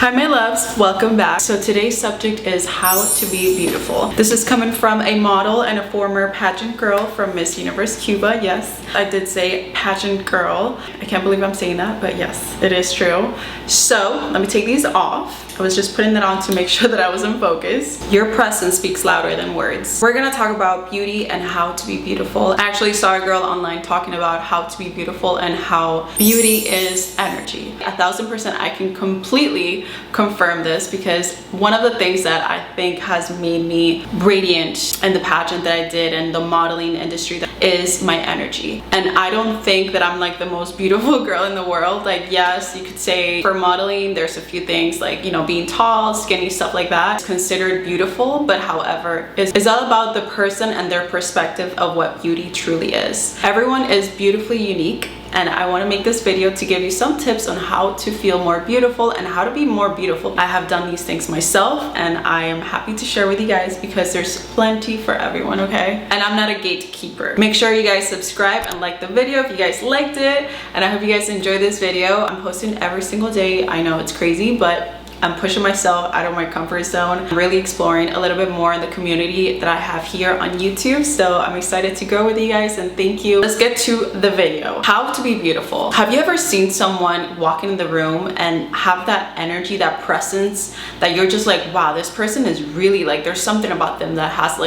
Hi my loves, welcome back. So today's subject is how to be beautiful. This is coming from a model and a former pageant girl from Miss Universe Cuba. Yes, I did say pageant girl. I can't believe I'm saying that, but yes, it is true. So let me take these off. I was just putting that on to make sure that I was in focus. Your presence speaks louder than words. We're gonna talk about beauty and how to be beautiful. I actually saw a girl online talking about how to be beautiful and how beauty is energy. 1000% I can completely confirm this, because one of the things that I think has made me radiant in the pageant that I did and the modeling industry is my energy. And I don't think that I'm like the most beautiful girl in the world. Like, yes, you could say for modeling there's a few things like, you know, being tall, skinny, stuff like that is considered beautiful, but however, it's all about the person and their perspective of what beauty truly is. Everyone is beautifully unique, and I want to make this video to give you some tips on how to feel more beautiful and how to be more beautiful. I have done these things myself, and I am happy to share with you guys because there's plenty for everyone, okay? And I'm not a gatekeeper. Make sure you guys subscribe and like the video if you guys liked it, and I hope you guys enjoy this video. I'm posting every single day. I know it's crazy, but I'm pushing myself out of my comfort zone. I'm really exploring a little bit more in the community that I have here on YouTube. So I'm excited to go with you guys, and thank you. Let's get to the video. How to be beautiful. Have you ever seen someone walk in the room and have that energy, that presence that you're just like, wow, this person is really like, there's something about them that has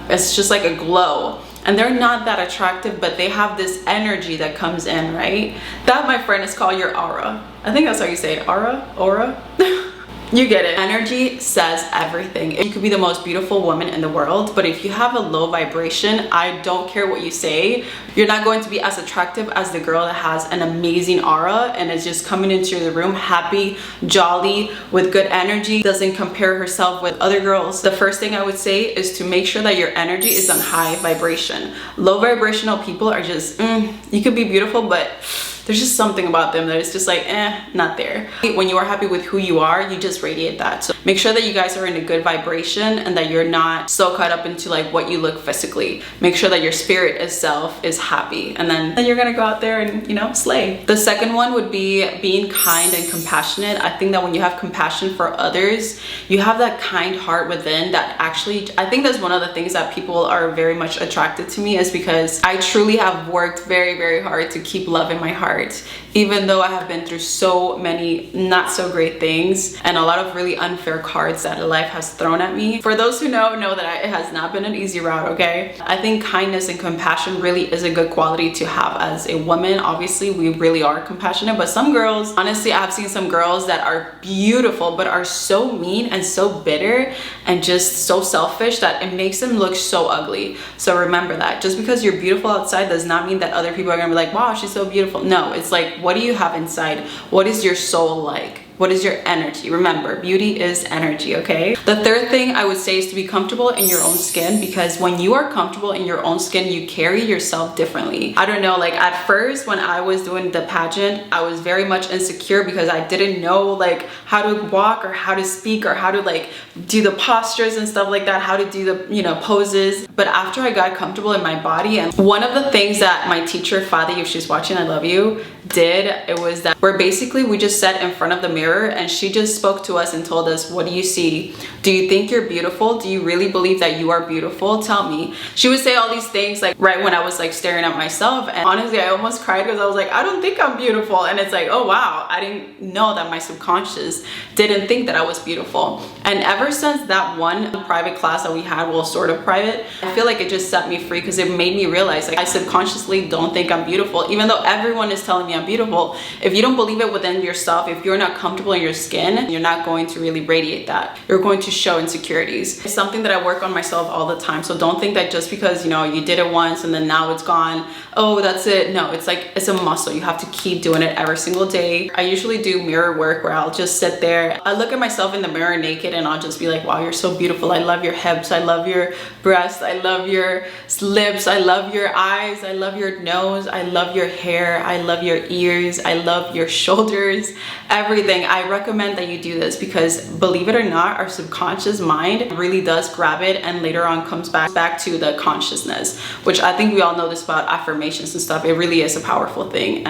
it's just like a glow. And they're not that attractive, but they have this energy that comes in, right? That, my friend, is called your aura. I think that's how you say it. Aura? You get it. Energy says everything. You could be the most beautiful woman in the world, but if you have a low vibration, I don't care what you say, you're not going to be as attractive as the girl that has an amazing aura and is just coming into the room happy, jolly, with good energy, doesn't compare herself with other girls. The first thing I would say is to make sure that your energy is on high vibration. Low vibrational people are just, you could be beautiful, but there's just something about them that is just like, not there. When you are happy with who you are, you just radiate that. So make sure that you guys are in a good vibration and that you're not so caught up into like what you look physically. Make sure that your spirit itself is happy, and then you're gonna go out there and, you know, slay. The second one would be being kind and compassionate. I think that when you have compassion for others, you have that kind heart within that actually, I think that's one of the things that people are very much attracted to me, is because I truly have worked very, very hard to keep love in my heart. Even though I have been through so many not so great things and a lot of really unfair cards that life has thrown at me. For those who know that it has not been an easy route, okay? I think kindness and compassion really is a good quality to have as a woman. Obviously, we really are compassionate, but some girls, honestly, I've seen some girls that are beautiful but are so mean and so bitter and just so selfish that it makes them look so ugly. So remember that. Just because you're beautiful outside does not mean that other people are gonna be like, wow, she's so beautiful. No. It's like, what do you have inside? What is your soul like? What is your energy? Remember, beauty is energy, okay? The third thing I would say is to be comfortable in your own skin, because when you are comfortable in your own skin, you carry yourself differently. I don't know, like at first when I was doing the pageant, I was very much insecure because I didn't know like how to walk or how to speak or how to like do the postures and stuff like that, how to do the, you know, poses. But after I got comfortable in my body, and one of the things that my teacher, Fadi, if she's watching, I love you, did, it was that where basically we just sat in front of the mirror and she just spoke to us and told us, what do you see? Do you think you're beautiful? Do you really believe that you are beautiful? Tell me. She would say all these things like right when I was like staring at myself, and honestly I almost cried because I was like, I don't think I'm beautiful. And it's like, oh wow, I didn't know that my subconscious didn't think that I was beautiful. And ever since that one private class that we had, well, sort of private, I feel like it just set me free, because it made me realize like I subconsciously don't think I'm beautiful, even though everyone is telling me I'm beautiful. If you don't believe it within yourself, if you're not comfortable in your skin, you're not going to really radiate that. You're going to show insecurities. It's something that I work on myself all the time. So don't think that just because, you know, you did it once and then now it's gone, oh, that's it. No, it's like, it's a muscle. You have to keep doing it every single day. I usually do mirror work where I'll just sit there. I look at myself in the mirror naked and I'll just be like, wow, you're so beautiful. I love your hips. I love your breasts. I love your lips. I love your eyes. I love your nose. I love your hair. I love your ears. I love your shoulders, everything. I recommend that you do this because, believe it or not, our subconscious mind really does grab it and later on comes back to the consciousness, which I think we all know this about affirmations and stuff. It really is a powerful thing.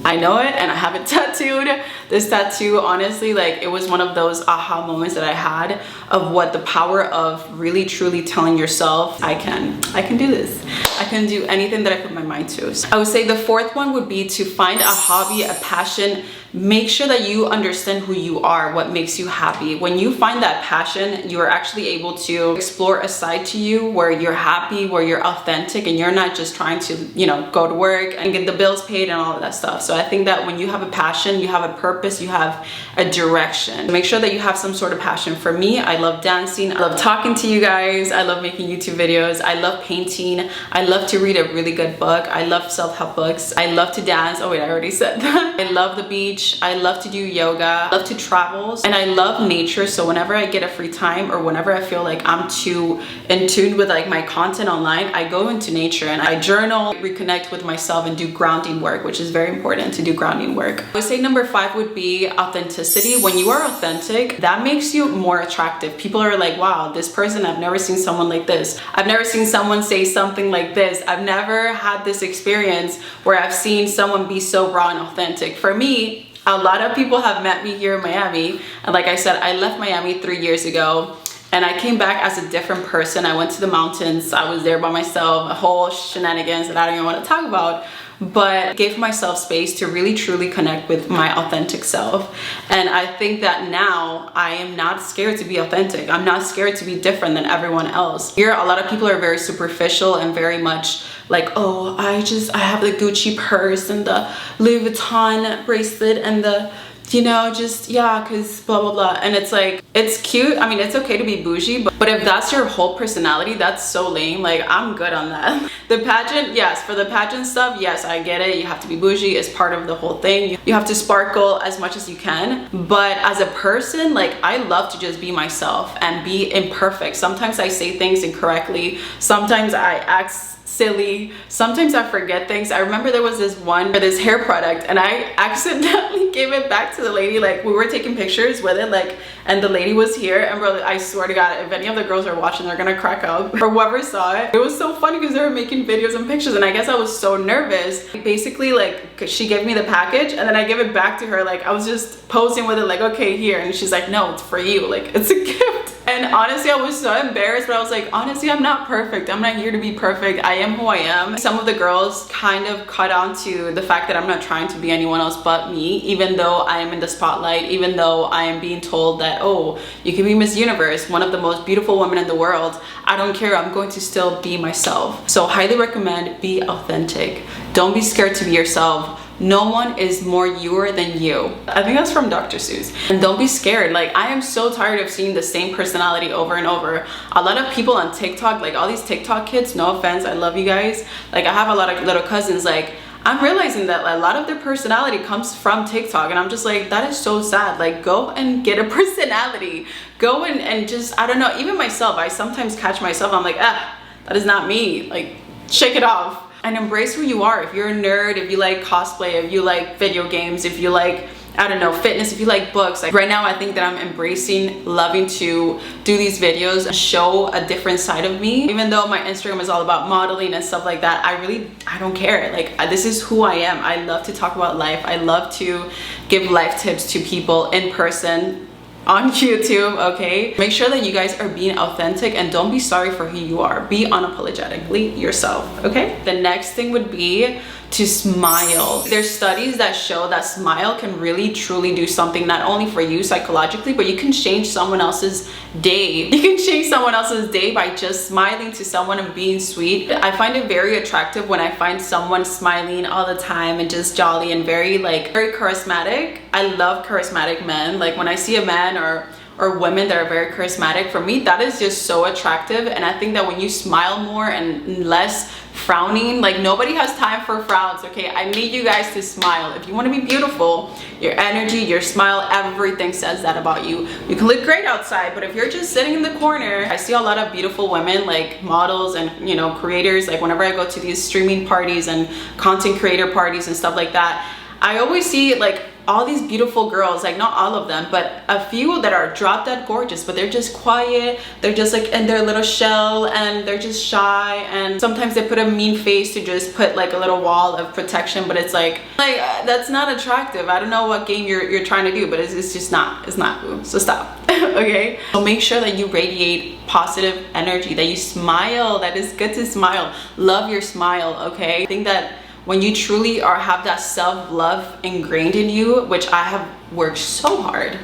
I know it and I have it tattooed. This tattoo, honestly, like it was one of those aha moments that I had of what the power of really truly telling yourself, I can do this. I can do anything that I put my mind to. So I would say the fourth one would be to find a hobby, a passion. Make sure that you understand who you are, what makes you happy. When you find that passion, you are actually able to explore a side to you where you're happy, where you're authentic, and you're not just trying to, you know, go to work and get the bills paid and all of that stuff. So I think that when you have a passion, you have a purpose, you have a direction. Make sure that you have some sort of passion. For me, I love dancing. I love talking to you guys. I love making YouTube videos. I love painting. I love to read a really good book. I love self-help books. I love to dance. Oh wait, I already said that. I love the beach. I love to do yoga. I love to travel. And I love nature. So whenever I get a free time or whenever I feel like I'm too in tune with like my content online, I go into nature and I journal, reconnect with myself, and do grounding work, which is very important to do grounding work. I would say number 5 would be authenticity. When you are authentic, that makes you more attractive. People are like, wow, this person, I've never seen someone like this. I've never seen someone say something like this. I've never had this experience where I've seen someone be so raw and authentic. For me, a lot of people have met me here in Miami. And like I said, I left Miami 3 years ago. And I came back as a different person. I went to the mountains. I was there by myself, a whole shenanigans that I don't even want to talk about. But gave myself space to really truly connect with my authentic self. And I think that now I am not scared to be authentic. I'm not scared to be different than everyone else. Here, a lot of people are very superficial and very much like, oh, I have the Gucci purse and the Louis Vuitton bracelet and the, you know, just, yeah, because blah, blah, blah. And it's like, it's cute. I mean, it's okay to be bougie, but if that's your whole personality, that's so lame. Like, I'm good on that. The pageant, yes, for the pageant stuff, yes, I get it. You have to be bougie. It's part of the whole thing. You have to sparkle as much as you can. But as a person, like, I love to just be myself and be imperfect. Sometimes I say things incorrectly. Sometimes I act silly. Sometimes I forget things. I remember there was this one for this hair product and I accidentally gave it back to the lady. Like, we were taking pictures with it, like, and the lady was here, and bro, I swear to God, if any of the girls are watching, they're gonna crack up. Or whoever saw it. It was so funny because they were making videos and pictures, and I guess I was so nervous. Basically, like, she gave me the package and then I gave it back to her. Like, I was just posing with it, like, okay, here. And she's like, no, it's for you. Like, it's a gift. And honestly, I was so embarrassed, but I was like, honestly, I'm not perfect. I'm not here to be perfect. I am who I am. Some of the girls kind of caught on to the fact that I'm not trying to be anyone else but me, even though I am in the spotlight, even though I am being told that, oh, you can be Miss Universe, one of the most beautiful women in the world. I don't care. I'm going to still be myself. So highly recommend, be authentic. Don't be scared to be yourself. No one is more you than you. I think that's from Dr. Seuss. And don't be scared. Like, I am so tired of seeing the same personality over and over. A lot of people on TikTok, like all these TikTok kids, no offense, I love you guys. Like, I have a lot of little cousins, like, I'm realizing that a lot of their personality comes from TikTok, and I'm just like, that is so sad. Like, go and get a personality. Go and just, I don't know, even myself, I sometimes catch myself, I'm like, that is not me. Like, shake it off. And embrace who you are. If you're a nerd, if you like cosplay, if you like video games, if you like, I don't know, fitness, if you like books. Like, right now, I think that I'm embracing, loving to do these videos, show a different side of me. Even though my Instagram is all about modeling and stuff like that, I don't care. Like, this is who I am. I love to talk about life. I love to give life tips to people in person, on YouTube, okay? Make sure that you guys are being authentic and don't be sorry for who you are. Be unapologetically yourself, okay? The next thing would be to smile. There's studies that show that smile can really truly do something not only for you psychologically, but you can change someone else's day. You can change someone else's day by just smiling to someone and being sweet. I find it very attractive when I find someone smiling all the time and just jolly and very charismatic. I love charismatic men. Like, when I see a man or women that are very charismatic, for me, that is just so attractive. And I think that when you smile more and less frowning, like, nobody has time for frowns, okay? I need you guys to smile. If you want to be beautiful, your energy, your smile, everything says that about you. You can look great outside, but if you're just sitting in the corner, I see a lot of beautiful women, like models and, you know, creators. Like, whenever I go to these streaming parties and content creator parties and stuff like that, I always see, like, all these beautiful girls, like not all of them, but a few that are drop dead gorgeous, but they're just quiet, they're just like in their little shell, and they're just shy, and sometimes they put a mean face to just put like a little wall of protection, but it's like that's not attractive. I don't know what game you're trying to do, but it's just not, it's not. So stop. Okay, so make sure that you radiate positive energy, that you smile, that it's good to smile, love your smile. Okay, I think that when you truly have that self-love ingrained in you, which I have worked so hard,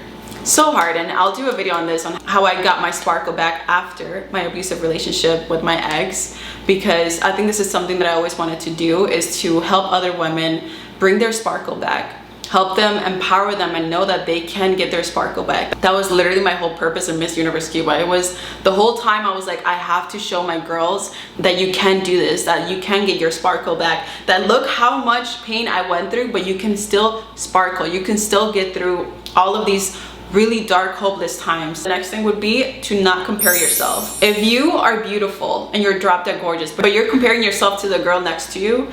and I'll do a video on this, on how I got my sparkle back after my abusive relationship with my ex, because I think this is something that I always wanted to do, is to help other women bring their sparkle back, help them, empower them, and know that they can get their sparkle back. That was literally my whole purpose in Miss Universe Cuba. It was the whole time I was like, I have to show my girls that you can do this, that you can get your sparkle back, that look how much pain I went through, but you can still sparkle, you can still get through all of these really dark, hopeless times. The next thing would be to not compare yourself. If you are beautiful and you're drop dead gorgeous, but you're comparing yourself to the girl next to you,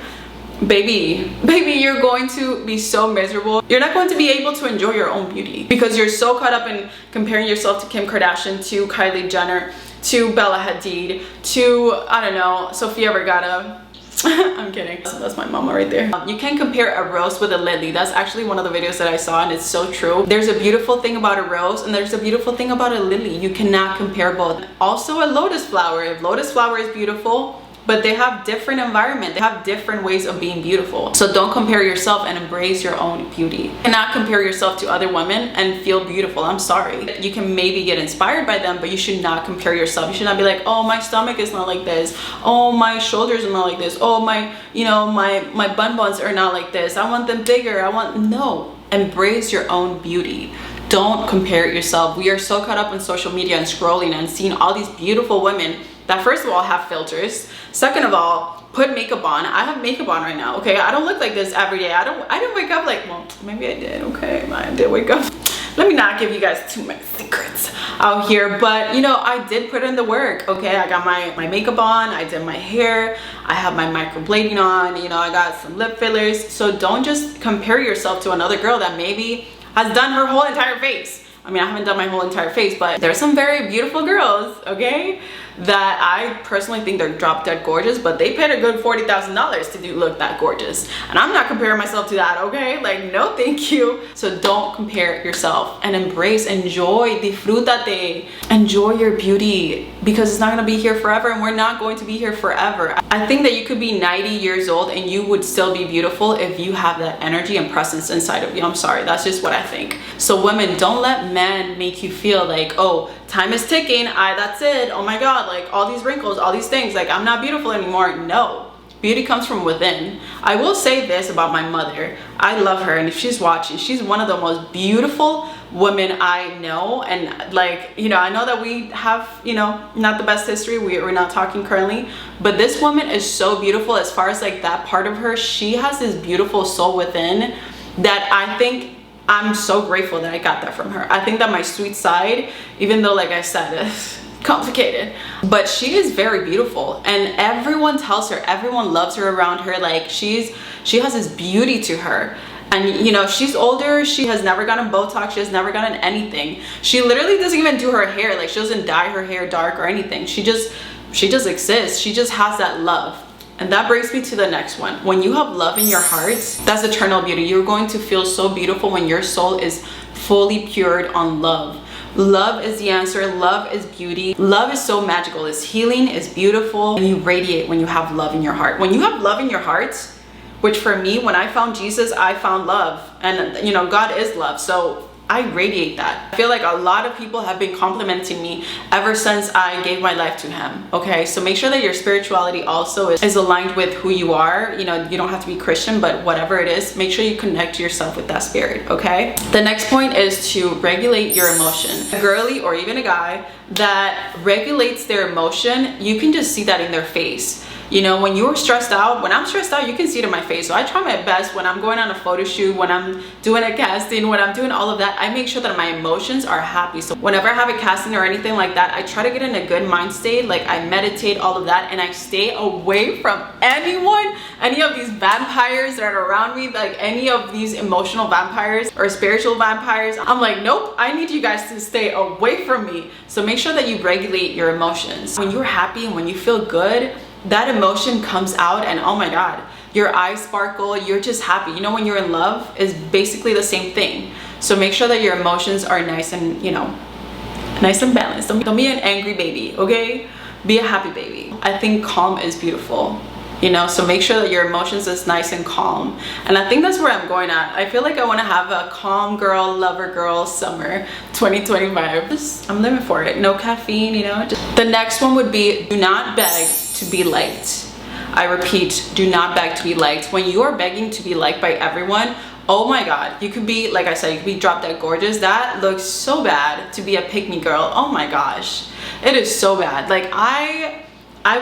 baby, you're going to be so miserable. You're not going to be able to enjoy your own beauty because you're so caught up in comparing yourself to Kim Kardashian, to Kylie Jenner, to Bella Hadid, to, I don't know, Sofia Vergara. I'm kidding. That's my mama right there. You can't compare a rose with a lily. That's actually one of the videos that I saw, and it's so true. There's a beautiful thing about a rose and there's a beautiful thing about a lily. You cannot compare both. Also a lotus flower. If lotus flower is beautiful, but they have different environment, they have different ways of being beautiful. So don't compare yourself, and embrace your own beauty. You cannot compare yourself to other women and feel beautiful. I'm sorry. You can maybe get inspired by them, but you should not compare yourself. You should not be like, oh, my stomach is not like this, oh, my shoulders are not like this, oh, my, you know, my bun buns are not like this, I want them bigger, no. Embrace your own beauty. Don't compare yourself. We are so caught up in social media and scrolling and seeing all these beautiful women that, first of all, have filters. Second of all, put makeup on. I have makeup on right now, okay? I don't look like this every day. I didn't wake up like, well, maybe I did, okay? I did wake up. Let me not give you guys too many secrets out here, but you know, I did put in the work, okay? I got my makeup on, I did my hair, I have my microblading on, you know, I got some lip fillers. So don't just compare yourself to another girl that maybe has done her whole entire face. I mean, I haven't done my whole entire face, but there's some very beautiful girls, okay, that I personally think they're drop dead gorgeous, but they paid a good $40,000 to look that gorgeous. And I'm not comparing myself to that, okay? Like, no thank you. So don't compare yourself, and embrace, enjoy, disfrútate. Enjoy your beauty, because it's not gonna be here forever, and we're not going to be here forever. I think that you could be 90 years old and you would still be beautiful if you have that energy and presence inside of you. I'm sorry, that's just what I think. So women, don't let men make you feel like, oh, time is ticking, that's it, oh my god, like all these wrinkles, all these things, like I'm not beautiful anymore. No, beauty comes from within. I will say this about my mother, I love her, and if she's watching, she's one of the most beautiful women I know. And like, you know, I know that we have, you know, not the best history, we're not talking currently, but this woman is so beautiful. As far as like that part of her, she has this beautiful soul within that I think I'm so grateful that I got that from her. I think that my sweet side, even though like I said, it's complicated, but she is very beautiful, and everyone tells her, everyone loves her around her. Like she has this beauty to her. And you know, she's older, she has never gotten Botox, she has never gotten anything. She literally doesn't even do her hair, like she doesn't dye her hair dark or anything. She just exists. She just has that love. And that brings me to the next one. When you have love in your heart, that's eternal beauty. You're going to feel so beautiful when your soul is fully cured on love. Love is the answer. Love is beauty. Love is so magical. It's healing, it's beautiful, and you radiate when you have love in your heart. When you have love in your heart, which for me, when I found Jesus, I found love. And you know, God is love. So I radiate that. I feel like a lot of people have been complimenting me ever since I gave my life to him. Okay, so make sure that your spirituality also is aligned with who you are. You know, you don't have to be Christian, but whatever it is, make sure you connect yourself with that spirit, okay? The next point is to regulate your emotion. A girly or even a guy that regulates their emotion, you can just see that in their face. You know, when you're stressed out, when I'm stressed out, you can see it in my face. So I try my best when I'm going on a photo shoot, when I'm doing a casting, when I'm doing all of that, I make sure that my emotions are happy. So whenever I have a casting or anything like that, I try to get in a good mind state. Like I meditate, all of that, and I stay away from anyone, any of these vampires that are around me, like any of these emotional vampires or spiritual vampires. I'm like, nope, I need you guys to stay away from me. So make sure that you regulate your emotions. When you're happy and when you feel good, that emotion comes out, and oh my God, your eyes sparkle, you're just happy. You know, when you're in love is basically the same thing. So make sure that your emotions are nice and, you know, nice and balanced. Don't be an angry baby, okay? Be a happy baby. I think calm is beautiful, you know, so make sure that your emotions is nice and calm. And I think that's where I'm going at. I feel like I want to have a calm girl, lover girl summer 2025. I'm living for it. No caffeine, you know. The next one would be, do not beg to be liked. I repeat, do not beg to be liked. When you are begging to be liked by everyone, oh my God, you could be, like I said, you could be drop dead gorgeous. That looks so bad to be a pick me girl. Oh my gosh, it is so bad. Like I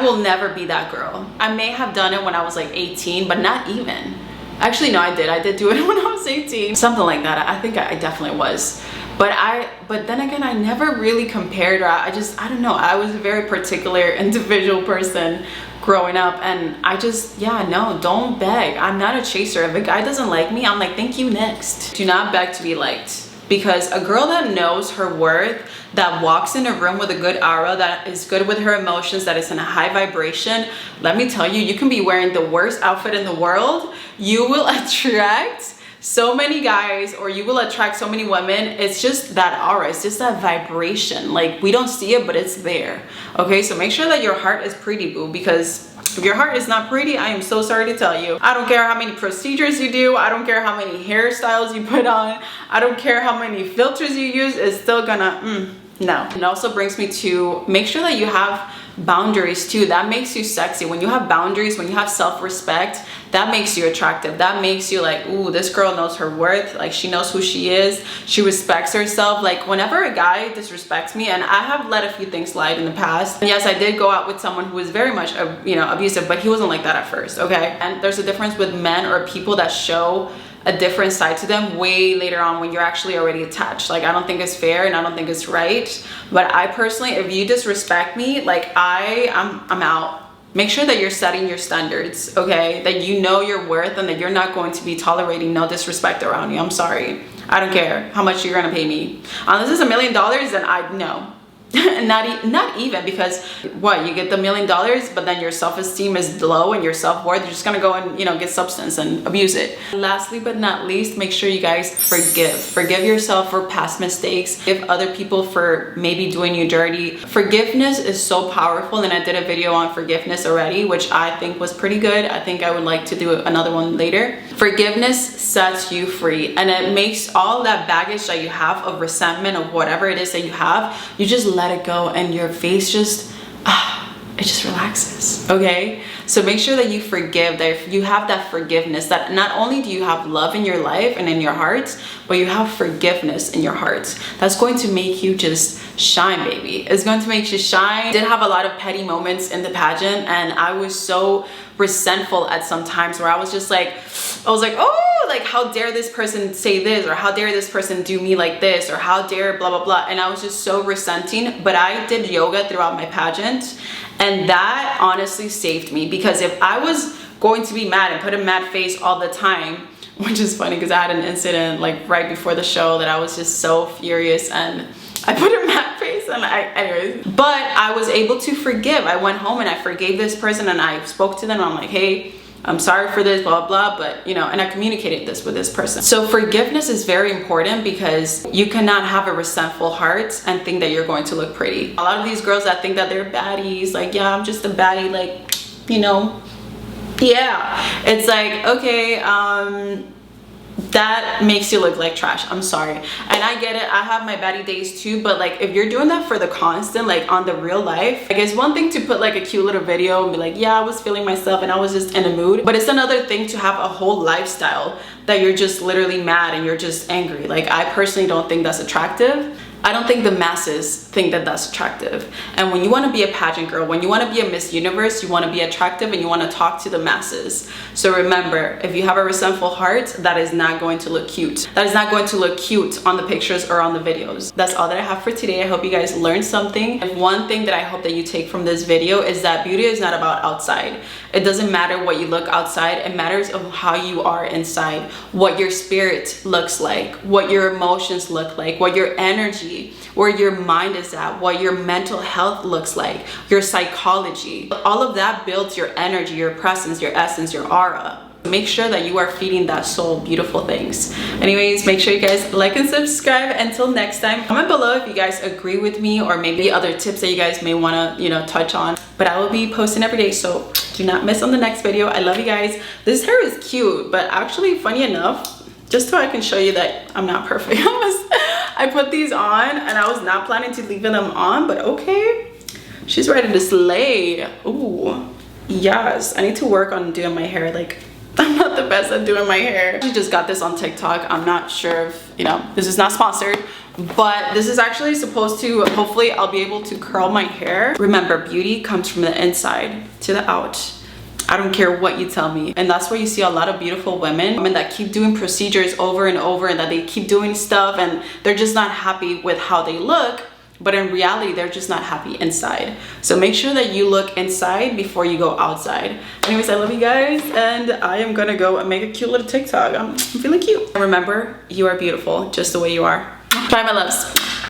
will never be that girl. I may have done it when I was like 18, but not even. Actually, no, I did do it when I was 18. Something like that. I think I definitely was. But then again, I never really compared, or I don't know. I was a very particular individual person growing up, and no, don't beg. I'm not a chaser. If a guy doesn't like me, I'm like, thank you, next. Do not beg to be liked, because a girl that knows her worth, that walks in a room with a good aura, that is good with her emotions, that is in a high vibration, let me tell you, you can be wearing the worst outfit in the world, you will attract so many guys, or you will attract so many women. It's just that aura, it's just that vibration. Like, we don't see it, but it's there. Okay, so make sure that your heart is pretty, boo, because if your heart is not pretty, I am so sorry to tell you. I don't care how many procedures you do, I don't care how many hairstyles you put on, I don't care how many filters you use, it's still gonna no. It also brings me to make sure that you have boundaries too. That makes you sexy. When you have boundaries, when you have self-respect, that makes you attractive. That makes you like, ooh, this girl knows her worth. Like, she knows who she is, she respects herself. Like, whenever a guy disrespects me, and I have let a few things slide in the past, yes, I did go out with someone who was very much abusive, but he wasn't like that at first, okay? And there's a difference with men or people that show a different side to them way later on when you're actually already attached. Like, I don't think it's fair, and I don't think it's right. But I personally, if you disrespect me, like, I'm out. Make sure that you're setting your standards, okay? That you know your worth, and that you're not going to be tolerating no disrespect around you. I'm sorry. I don't care how much you're gonna pay me. Unless it's $1 million, then I know. not even, because what, you get the $1 million, but then your self-esteem is low and your self-worth, you're just gonna go and get substance and abuse it. Lastly but not least, make sure you guys forgive yourself for past mistakes, forgive other people for maybe doing you dirty. Forgiveness is so powerful, and I did a video on forgiveness already, which I think was pretty good. I think I would like to do another one later. Forgiveness sets you free, and it makes all that baggage that you have of resentment, of whatever it is that you have, you just let it go, and your face just it just relaxes. Okay, so make sure that you forgive, that you have that forgiveness, that not only do you have love in your life and in your heart, but you have forgiveness in your heart. That's going to make you just shine, baby. It's going to make you shine. I did have a lot of petty moments in the pageant, and I was so resentful at some times where I was like, oh, like, how dare this person say this, or how dare this person do me like this, or how dare blah blah blah. And I was just so resenting. But I did yoga throughout my pageant, and that honestly saved me, because if I was going to be mad and put a mad face all the time, which is funny because I had an incident like right before the show that I was just so furious, and I put a mad face, and anyways. But I was able to forgive. I went home and I forgave this person, and I spoke to them. I'm like, hey, I'm sorry for this, blah, blah, but and I communicated this with this person. So forgiveness is very important, because you cannot have a resentful heart and think that you're going to look pretty. A lot of these girls that think that they're baddies, like, yeah, I'm just a baddie, like, yeah, it's like, okay, that makes you look like trash. I'm sorry, and I get it. I have my baddie days too, but like, if you're doing that for the constant, like on the real life, like, it's one thing to put like a cute little video and be like, yeah, I was feeling myself and I was just in a mood, but it's another thing to have a whole lifestyle that you're just literally mad and you're just angry. Like, I personally don't think that's attractive. I don't think the masses think that that's attractive. And when you want to be a pageant girl, when you want to be a Miss Universe, you want to be attractive and you want to talk to the masses. So remember, if you have a resentful heart, that is not going to look cute. That is not going to look cute on the pictures or on the videos. That's all that I have for today. I hope you guys learned something. And one thing that I hope that you take from this video is that beauty is not about outside. It doesn't matter what you look outside. It matters of how you are inside, what your spirit looks like, what your emotions look like, what your energy, where your mind is at, what your mental health looks like, your psychology. All of that builds your energy, your presence, your essence, your aura. Make sure that you are feeding that soul beautiful things. Anyways, make sure you guys like and subscribe. Until next time, comment below if you guys agree with me or maybe other tips that you guys may want to, touch on. But I will be posting every day, so do not miss on the next video. I love you guys. This hair is cute, but actually, funny enough, just so I can show you that I'm not perfect, I put these on and I was not planning to leave them on, but okay, she's ready to slay. Ooh, yes, I need to work on doing my hair. Like, I'm not the best at doing my hair. I just got this on TikTok. I'm not sure if, this is not sponsored, but this is actually supposed to, hopefully I'll be able to curl my hair. Remember, beauty comes from the inside to the out. I don't care what you tell me. And that's why you see a lot of beautiful women that keep doing procedures over and over, and that they keep doing stuff and they're just not happy with how they look. But in reality, they're just not happy inside. So make sure that you look inside before you go outside. Anyways, I love you guys, and I am gonna go and make a cute little TikTok. I'm feeling cute. And remember, you are beautiful just the way you are. Bye, my loves.